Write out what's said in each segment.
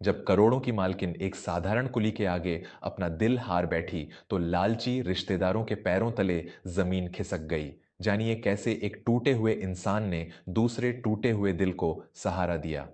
जब करोड़ों की मालकिन एक साधारण कुली के आगे अपना दिल हार बैठी तो लालची रिश्तेदारों के पैरों तले जमीन खिसक गई। जानिए कैसे एक टूटे हुए इंसान ने दूसरे टूटे हुए दिल को सहारा दिया।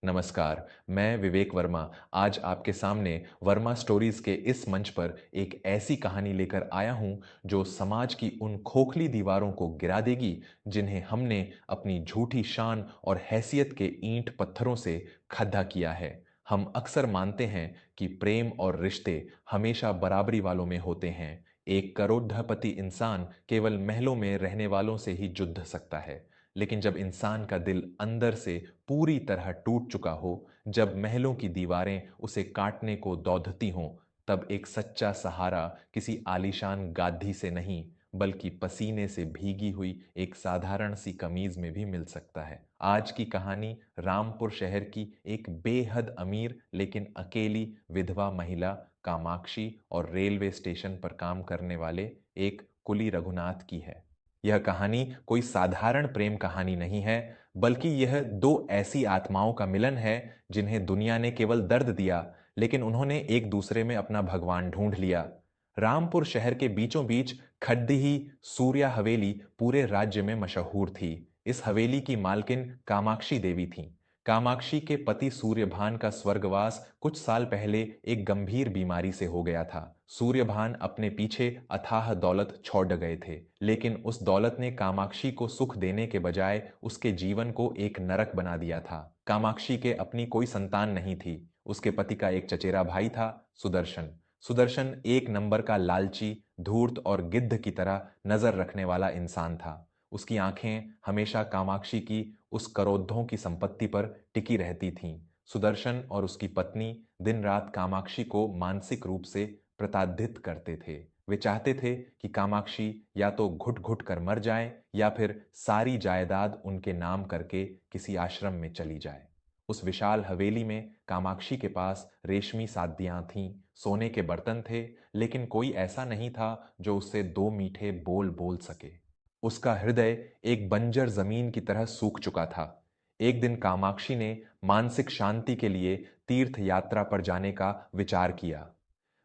नमस्कार, मैं विवेक वर्मा आज आपके सामने वर्मा स्टोरीज के इस मंच पर एक ऐसी कहानी लेकर आया हूं जो समाज की उन खोखली दीवारों को गिरा देगी जिन्हें हमने अपनी झूठी शान और हैसियत के ईंट पत्थरों से खद्दा किया है। हम अक्सर मानते हैं कि प्रेम और रिश्ते हमेशा बराबरी वालों में होते हैं। एक करोड़पति इंसान केवल महलों में रहने वालों से ही जुड़ सकता है। लेकिन जब इंसान का दिल अंदर से पूरी तरह टूट चुका हो, जब महलों की दीवारें उसे काटने को दौड़ती हों, तब एक सच्चा सहारा किसी आलीशान गादी से नहीं, बल्कि पसीने से भीगी हुई एक साधारण सी कमीज में भी मिल सकता है। आज की कहानी रामपुर शहर की एक बेहद अमीर लेकिन अकेली विधवा महिला कामाक्षी और रेलवे स्टेशन पर काम करने वाले एक कुली रघुनाथ की है। यह कहानी कोई साधारण प्रेम कहानी नहीं है, बल्कि यह दो ऐसी आत्माओं का मिलन है जिन्हें दुनिया ने केवल दर्द दिया, लेकिन उन्होंने एक दूसरे में अपना भगवान ढूंढ लिया। रामपुर शहर के बीचों बीच खड्डी सूर्या हवेली पूरे राज्य में मशहूर थी। इस हवेली की मालकिन कामाक्षी देवी थीं। कामाक्षी के पति सूर्यभान का स्वर्गवास कुछ साल पहले एक गंभीर बीमारी से हो गया था। सूर्यभान अपने पीछे अथाह दौलत छोड़ गए थे, लेकिन उस दौलत ने कामाक्षी को सुख देने के बजाय उसके जीवन को एक नरक बना दिया था। कामाक्षी के अपनी कोई संतान नहीं थी। उसके पति का एक चचेरा भाई था, सुदर्शन। सुदर्शन एक नंबर का लालची, धूर्त और गिद्ध की तरह नजर रखने वाला इंसान था। उसकी आंखें हमेशा कामाक्षी की उस करोड़ों की संपत्ति पर टिकी रहती थीं। सुदर्शन और उसकी पत्नी दिन रात कामाक्षी को मानसिक रूप से प्रताड़ित करते थे। वे चाहते थे कि कामाक्षी या तो घुट घुट कर मर जाए या फिर सारी जायदाद उनके नाम करके किसी आश्रम में चली जाए। उस विशाल हवेली में कामाक्षी के पास रेशमी सादियां थीं, सोने के बर्तन थे, लेकिन कोई ऐसा नहीं था जो उससे दो मीठे बोल बोल सके। उसका हृदय एक बंजर जमीन की तरह सूख चुका था। एक दिन कामाक्षी ने मानसिक शांति के लिए तीर्थ यात्रा पर जाने का विचार किया।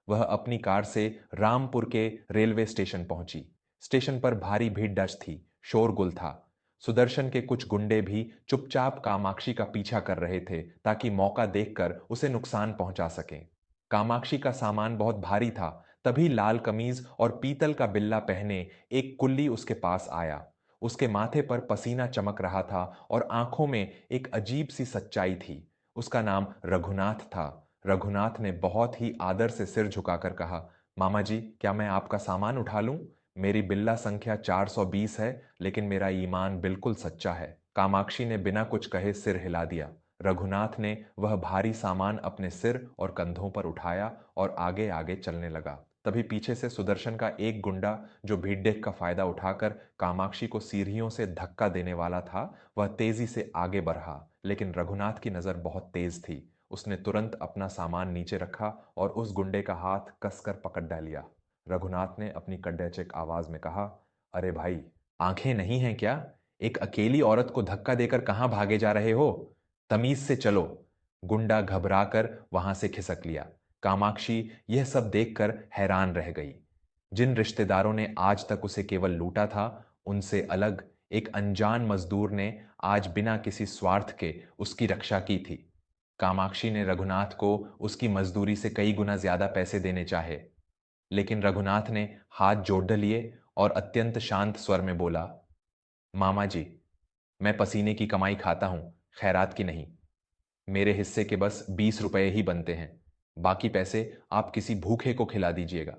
वह अपनी कार से रामपुर के रेलवे स्टेशन पहुंची। स्टेशन पर भारी भीड़ डच थी, शोरगुल था। सुदर्शन के कुछ गुंडे भी चुपचाप कामाक्षी का पीछा कर रहे थे ताकि मौका देखकर उसे नुकसान पहुंचा सकें। कामाक्षी का सामान बहुत भारी था, तभी लाल कमीज और पीतल का बिल्ला पहने एक कुल्ली उसके पास आया। उसके माथे पर पसीना चमक रहा था और आंखों में एक अजीब सी सच्चाई थी। उसका नाम रघुनाथ था। रघुनाथ ने बहुत ही आदर से सिर झुकाकर कहा, मामा जी, क्या मैं आपका सामान उठा लूं? मेरी बिल्ला संख्या 420 है, लेकिन मेरा ईमान बिल्कुल सच्चा है। कामाक्षी ने बिना कुछ कहे सिर हिला दिया। रघुनाथ ने वह भारी सामान अपने सिर और कंधों पर उठाया और आगे आगे चलने लगा। तभी पीछे से सुदर्शन का एक गुंडा, जो भीड़ का फायदा उठाकर कामाक्षी को सीढ़ियों से धक्का देने वाला था, वह तेजी से आगे बढ़ा। लेकिन रघुनाथ की नजर बहुत तेज थी। उसने तुरंत अपना सामान नीचे रखा और उस गुंडे का हाथ कसकर पकड़ डालिया। रघुनाथ ने अपनी कड़चक आवाज में कहा, अरे भाई, आंखें नहीं हैं क्या? एक अकेली औरत को धक्का देकर कहां भागे जा रहे हो? तमीज से चलो। गुंडा घबराकर वहां से खिसक लिया। कामाक्षी यह सब देखकर हैरान रह गई। जिन रिश्तेदारों ने आज तक उसे केवल लूटा था, उनसे अलग एक अनजान मजदूर ने आज बिना किसी स्वार्थ के उसकी रक्षा की थी। कामाक्षी ने रघुनाथ को उसकी मजदूरी से कई गुना ज्यादा पैसे देने चाहे, लेकिन रघुनाथ ने हाथ जोड़ लिए और अत्यंत शांत स्वर में बोला, मामा जी, मैं पसीने की कमाई खाता हूं, खैरात की नहीं। मेरे हिस्से के बस 20 रुपए ही बनते हैं। बाकी पैसे आप किसी भूखे को खिला दीजिएगा।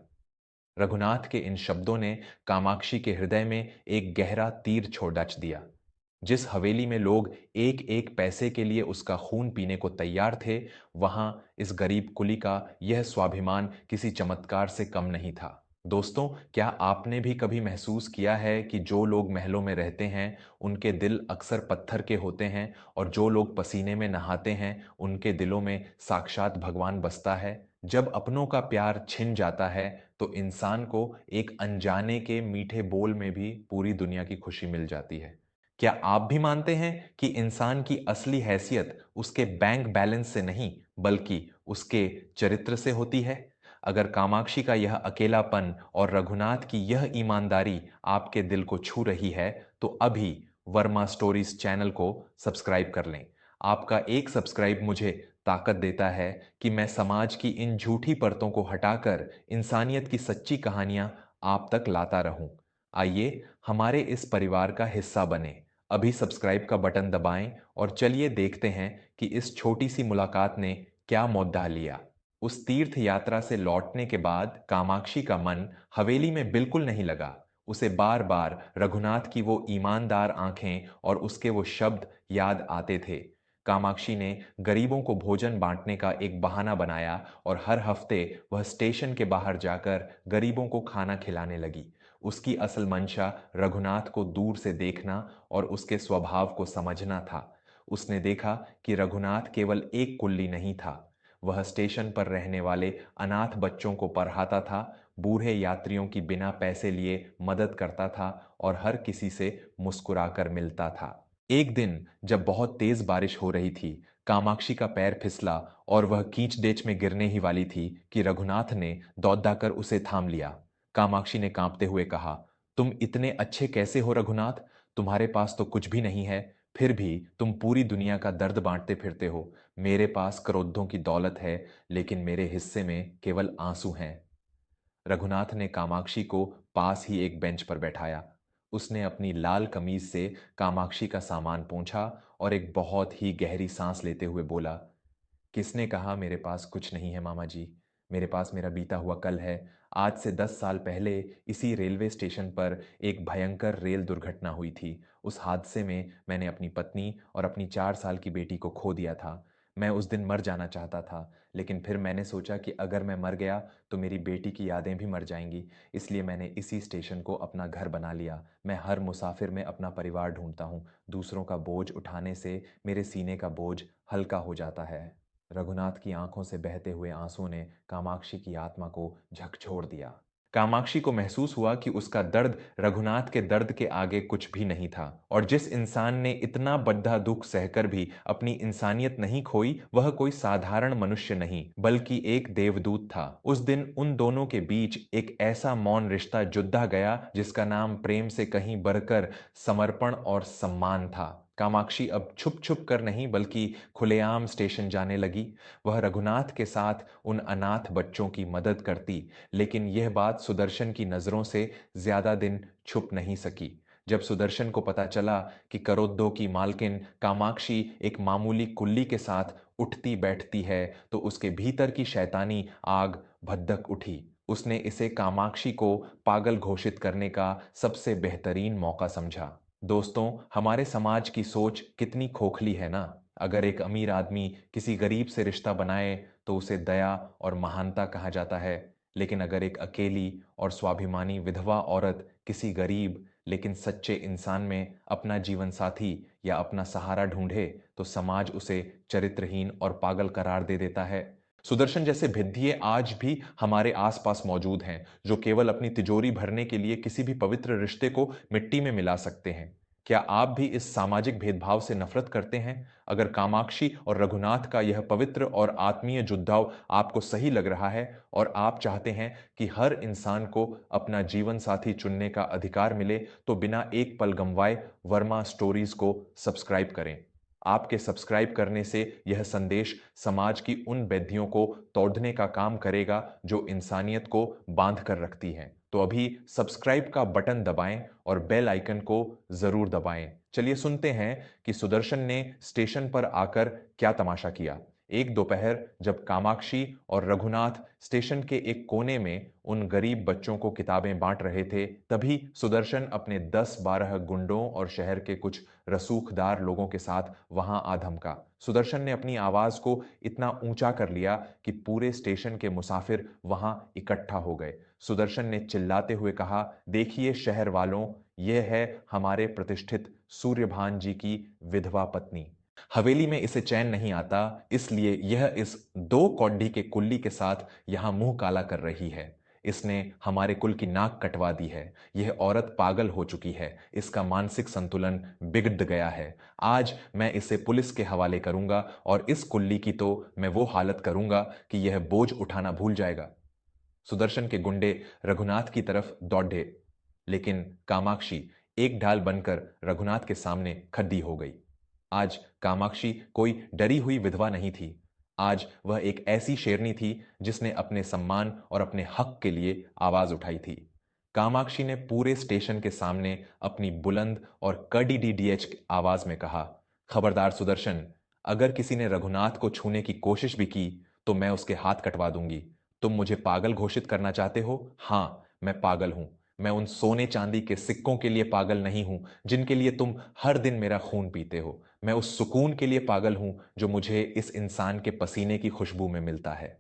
रघुनाथ के इन शब्दों ने कामाक्षी के हृदय में एक गहरा तीर छोड़ दिया। जिस हवेली में लोग एक एक पैसे के लिए उसका खून पीने को तैयार थे, वहां इस गरीब कुली का यह स्वाभिमान किसी चमत्कार से कम नहीं था। दोस्तों, क्या आपने भी कभी महसूस किया है कि जो लोग महलों में रहते हैं, उनके दिल अक्सर पत्थर के होते हैं, और जो लोग पसीने में नहाते हैं, उनके दिलों में साक्षात भगवान बसता है? जब अपनों का प्यार छिन जाता है, तो इंसान को एक अनजाने के मीठे बोल में भी पूरी दुनिया की खुशी मिल जाती है। क्या आप भी मानते हैं कि इंसान की असली हैसियत उसके बैंक बैलेंस से नहीं, बल्कि उसके चरित्र से होती है। अगर कामाक्षी का यह अकेलापन और रघुनाथ की यह ईमानदारी आपके दिल को छू रही है, तो अभी वर्मा स्टोरीज चैनल को सब्सक्राइब कर लें। आपका एक सब्सक्राइब मुझे ताकत देता है कि मैं समाज की इन झूठी परतों को हटाकर इंसानियत की सच्ची कहानियां आप तक लाता रहूं। आइए हमारे इस परिवार का हिस्सा बने। अभी सब्सक्राइब का बटन दबाएं और चलिए देखते हैं कि इस छोटी सी मुलाकात ने क्या मोड़ लिया। उस तीर्थ यात्रा से लौटने के बाद कामाक्षी का मन हवेली में बिल्कुल नहीं लगा। उसे बार बार रघुनाथ की वो ईमानदार आंखें और उसके वो शब्द याद आते थे। कामाक्षी ने गरीबों को भोजन बांटने का एक बहाना बनाया और हर हफ्ते वह स्टेशन के बाहर जाकर गरीबों को खाना खिलाने लगी। उसकी असल मंशा रघुनाथ को दूर से देखना और उसके स्वभाव को समझना था। उसने देखा कि रघुनाथ केवल एक कुल्ली नहीं था। वह स्टेशन पर रहने वाले अनाथ बच्चों को पढ़ाता था, बूढ़े यात्रियों की बिना पैसे लिए मदद करता था और हर किसी से मुस्कुराकर मिलता था। एक दिन जब बहुत तेज बारिश हो रही थी, कामाक्षी का पैर फिसला और वह कीच डेच में गिरने ही वाली थी कि रघुनाथ ने दौड़ाकर उसे थाम लिया। कामाक्षी ने कांपते हुए कहा, तुम इतने अच्छे कैसे हो रघुनाथ? तुम्हारे पास तो कुछ भी नहीं है, फिर भी तुम पूरी दुनिया का दर्द बांटते फिरते हो। मेरे पास करोड़ों की दौलत है, लेकिन मेरे हिस्से में केवल आंसू हैं। रघुनाथ ने कामाक्षी को पास ही एक बेंच पर बैठाया। उसने अपनी लाल कमीज से कामाक्षी का सामान पोंछा और एक बहुत ही गहरी सांस लेते हुए बोला, किसने कहा मेरे पास कुछ नहीं है मामा जी? मेरे पास मेरा बीता हुआ कल है। आज से 10 साल पहले इसी रेलवे स्टेशन पर एक भयंकर रेल दुर्घटना हुई थी। उस हादसे में मैंने अपनी पत्नी और अपनी 4 साल की बेटी को खो दिया था। मैं उस दिन मर जाना चाहता था, लेकिन फिर मैंने सोचा कि अगर मैं मर गया तो मेरी बेटी की यादें भी मर जाएंगी। इसलिए मैंने इसी स्टेशन को अपना घर बना लिया। मैं हर मुसाफिर में अपना परिवार ढूंढता हूँ। दूसरों का बोझ उठाने से मेरे सीने का बोझ हल्का हो जाता है। रघुनाथ की आंखों से बहते हुए आंसुओं ने कामाक्षी की आत्मा को झकझोर दिया। कामाक्षी को महसूस हुआ कि उसका दर्द रघुनाथ के दर्द के आगे कुछ भी नहीं था, और जिस इंसान ने इतना बड़ा दुख सहकर भी अपनी इंसानियत नहीं खोई, वह कोई साधारण मनुष्य नहीं बल्कि एक देवदूत था। उस दिन उन दोनों के बीच एक ऐसा मौन रिश्ता जुड़ा गया जिसका नाम प्रेम से कहीं बढ़कर समर्पण और सम्मान था। कामाक्षी अब छुप छुप कर नहीं बल्कि खुलेआम स्टेशन जाने लगी। वह रघुनाथ के साथ उन अनाथ बच्चों की मदद करती, लेकिन यह बात सुदर्शन की नजरों से ज्यादा दिन छुप नहीं सकी। जब सुदर्शन को पता चला कि करोद्दो की मालकिन कामाक्षी एक मामूली कुल्ली के साथ उठती बैठती है, तो उसके भीतर की शैतानी आग भद्दक उठी। उसने इसे कामाक्षी को पागल घोषित करने का सबसे बेहतरीन मौका समझा। दोस्तों, हमारे समाज की सोच कितनी खोखली है ना। अगर एक अमीर आदमी किसी गरीब से रिश्ता बनाए तो उसे दया और महानता कहा जाता है, लेकिन अगर एक अकेली और स्वाभिमानी विधवा औरत किसी गरीब लेकिन सच्चे इंसान में अपना जीवन साथी या अपना सहारा ढूंढे, तो समाज उसे चरित्रहीन और पागल करार दे देता है। सुदर्शन जैसे भिद्धिये आज भी हमारे आसपास मौजूद हैं, जो केवल अपनी तिजोरी भरने के लिए किसी भी पवित्र रिश्ते को मिट्टी में मिला सकते हैं। क्या आप भी इस सामाजिक भेदभाव से नफरत करते हैं? अगर कामाक्षी और रघुनाथ का यह पवित्र और आत्मीय जुड़ाव आपको सही लग रहा है और आप चाहते हैं कि हर इंसान को अपना जीवन साथी चुनने का अधिकार मिले, तो बिना एक पल गंवाए वर्मा स्टोरीज को सब्सक्राइब करें। आपके सब्सक्राइब करने से यह संदेश समाज की उन बैधियों को तोड़ने का काम करेगा जो इंसानियत को बांध कर रखती हैं। तो अभी सब्सक्राइब का बटन दबाएं और बेल आइकन को जरूर दबाएं। चलिए सुनते हैं कि सुदर्शन ने स्टेशन पर आकर क्या तमाशा किया। एक दोपहर जब कामाक्षी और रघुनाथ स्टेशन के एक कोने में उन गरीब बच्चों को किताबें बांट रहे थे, तभी सुदर्शन अपने 10-12 गुंडों और शहर के कुछ रसूखदार लोगों के साथ वहां आ धमका। सुदर्शन ने अपनी आवाज को इतना ऊंचा कर लिया कि पूरे स्टेशन के मुसाफिर वहां इकट्ठा हो गए। सुदर्शन ने चिल्लाते हुए कहा, देखिए शहर वालों, यह है हमारे प्रतिष्ठित सूर्यभान जी की विधवा पत्नी। हवेली में इसे चैन नहीं आता, इसलिए यह इस 2 कौड़ी के कुल्ली के साथ यहां मुंह काला कर रही है। इसने हमारे कुल की नाक कटवा दी है। यह औरत पागल हो चुकी है। इसका मानसिक संतुलन बिगड़ गया है। आज मैं इसे पुलिस के हवाले करूंगा और इस कुल्ली की तो मैं वो हालत करूंगा कि यह बोझ उठाना भूल जाएगा। सुदर्शन के गुंडे रघुनाथ की तरफ दौड़े, लेकिन कामाक्षी एक ढाल बनकर रघुनाथ के सामने खड़ी हो गई। आज कामाक्षी कोई डरी हुई विधवा नहीं थी। आज वह एक ऐसी शेरनी थी जिसने अपने सम्मान और अपने हक के लिए आवाज उठाई थी। कामाक्षी ने पूरे स्टेशन के सामने अपनी बुलंद और कड़ी डीडीएच आवाज में कहा, खबरदार सुदर्शन, अगर किसी ने रघुनाथ को छूने की कोशिश भी की तो मैं उसके हाथ कटवा दूंगी। तुम मुझे पागल घोषित करना चाहते हो? हाँ, मैं पागल हूं। मैं उन सोने चांदी के सिक्कों के लिए पागल नहीं हूं जिनके लिए तुम हर दिन मेरा खून पीते हो। मैं उस सुकून के लिए पागल हूं जो मुझे इस इंसान के पसीने की खुशबू में मिलता है।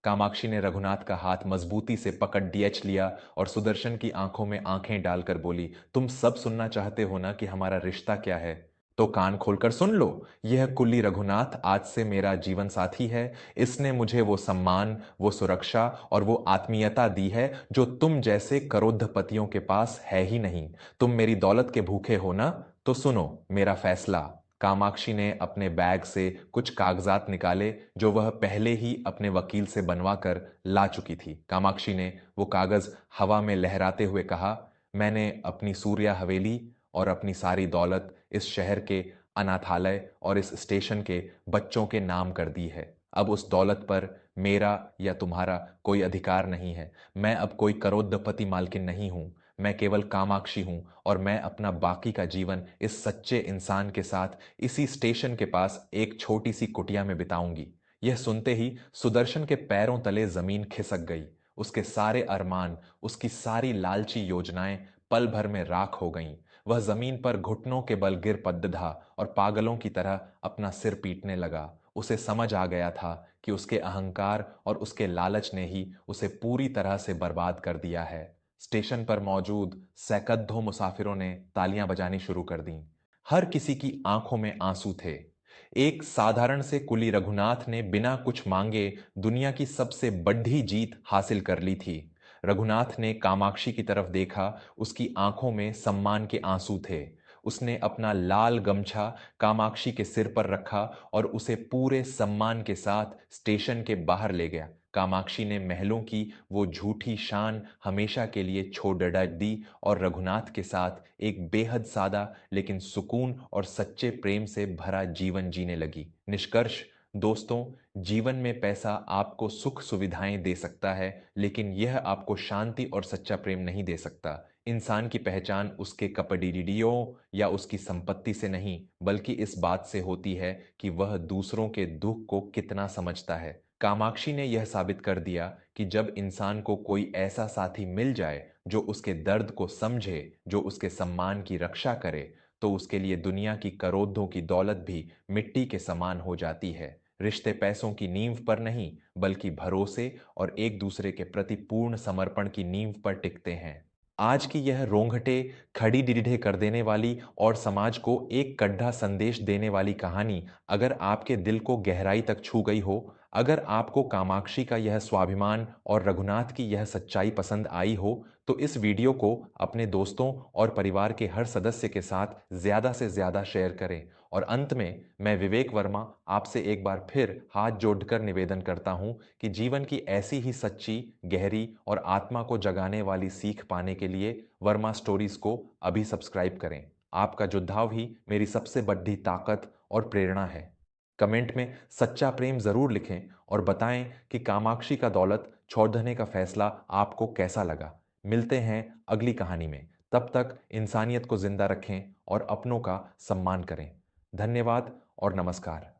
कामाक्षी ने रघुनाथ का हाथ मजबूती से पकड़ डीएच लिया और सुदर्शन की आंखों में आंखें डालकर बोली, तुम सब सुनना चाहते हो ना कि हमारा रिश्ता क्या है? तो कान खोलकर सुन लो। यह कुली रघुनाथ आज से मेरा जीवन साथी है। इसने मुझे वो सम्मान, वो सुरक्षा और वो आत्मीयता दी है जो तुम जैसे करोड़पतियों के पास है ही नहीं। तुम मेरी दौलत के भूखे हो ना? तो सुनो मेरा फैसला। कामाक्षी ने अपने बैग से कुछ कागजात निकाले जो वह पहले ही अपने वकील से बनवा कर ला चुकी थी। कामाक्षी ने वो कागज हवा में लहराते हुए कहा, मैंने अपनी सूर्या हवेली और अपनी सारी दौलत इस शहर के अनाथालय और इस स्टेशन के बच्चों के नाम कर दी है। अब उस दौलत पर मेरा या तुम्हारा कोई अधिकार नहीं है। मैं अब कोई करोड़पति मालकिन नहीं हूं। मैं केवल कामाक्षी हूं और मैं अपना बाकी का जीवन इस सच्चे इंसान के साथ इसी स्टेशन के पास एक छोटी सी कुटिया में बिताऊंगी। यह सुनते ही सुदर्शन के पैरों तले जमीन खिसक गई। उसके सारे अरमान, उसकी सारी लालची योजनाएं पल भर में राख हो गईं। वह जमीन पर घुटनों के बल गिर पड़धा और पागलों की तरह अपना सिर पीटने लगा। उसे समझ आ गया था कि उसके अहंकार और उसके लालच ने ही उसे पूरी तरह से बर्बाद कर दिया है। स्टेशन पर मौजूद सैकड़ों मुसाफिरों ने तालियां बजानी शुरू कर दी। हर किसी की आंखों में आंसू थे। एक साधारण से कुली रघुनाथ ने बिना कुछ मांगे दुनिया की सबसे बड़ी जीत हासिल कर ली थी। रघुनाथ ने कामाक्षी की तरफ देखा। उसकी आंखों में सम्मान के आंसू थे। उसने अपना लाल गमछा कामाक्षी के सिर पर रखा और उसे पूरे सम्मान के साथ स्टेशन के बाहर ले गया। कामाक्षी ने महलों की वो झूठी शान हमेशा के लिए छोड़ डरा दी और रघुनाथ के साथ एक बेहद सादा लेकिन सुकून और सच्चे प्रेम से भरा जीवन जीने लगी। निष्कर्ष दोस्तों, जीवन में पैसा आपको सुख सुविधाएं दे सकता है, लेकिन यह आपको शांति और सच्चा प्रेम नहीं दे सकता। इंसान की पहचान उसके कपड़िडियों या उसकी संपत्ति से नहीं, बल्कि इस बात से होती है कि वह दूसरों के दुख को कितना समझता है। कामाक्षी ने यह साबित कर दिया कि जब इंसान को कोई ऐसा साथी मिल जाए जो उसके दर्द को समझे, जो उसके सम्मान की रक्षा करे, तो उसके लिए दुनिया की करोड़ों की दौलत भी मिट्टी के समान हो जाती है। रिश्ते पैसों की नींव पर नहीं, बल्कि भरोसे और एक दूसरे के प्रति पूर्ण समर्पण की नींव पर टिकते हैं। आज की यह रोंगटे खड़ी डिडे कर देने वाली और समाज को एक कड्ढा संदेश देने वाली कहानी अगर आपके दिल को गहराई तक छू गई हो, अगर आपको कामाक्षी का यह स्वाभिमान और रघुनाथ की यह सच्चाई पसंद आई हो, तो इस वीडियो को अपने दोस्तों और परिवार के हर सदस्य के साथ ज़्यादा से ज़्यादा शेयर करें। और अंत में मैं विवेक वर्मा आपसे एक बार फिर हाथ जोड़कर निवेदन करता हूं कि जीवन की ऐसी ही सच्ची, गहरी और आत्मा को जगाने वाली सीख पाने के लिए वर्मा स्टोरीज को अभी सब्सक्राइब करें। आपका जुड़ाव ही मेरी सबसे बड़ी ताकत और प्रेरणा है। कमेंट में सच्चा प्रेम जरूर लिखें और बताएं कि कामाक्षी का दौलत छोड़ने का फैसला आपको कैसा लगा। मिलते हैं अगली कहानी में। तब तक इंसानियत को जिंदा रखें और अपनों का सम्मान करें। धन्यवाद और नमस्कार।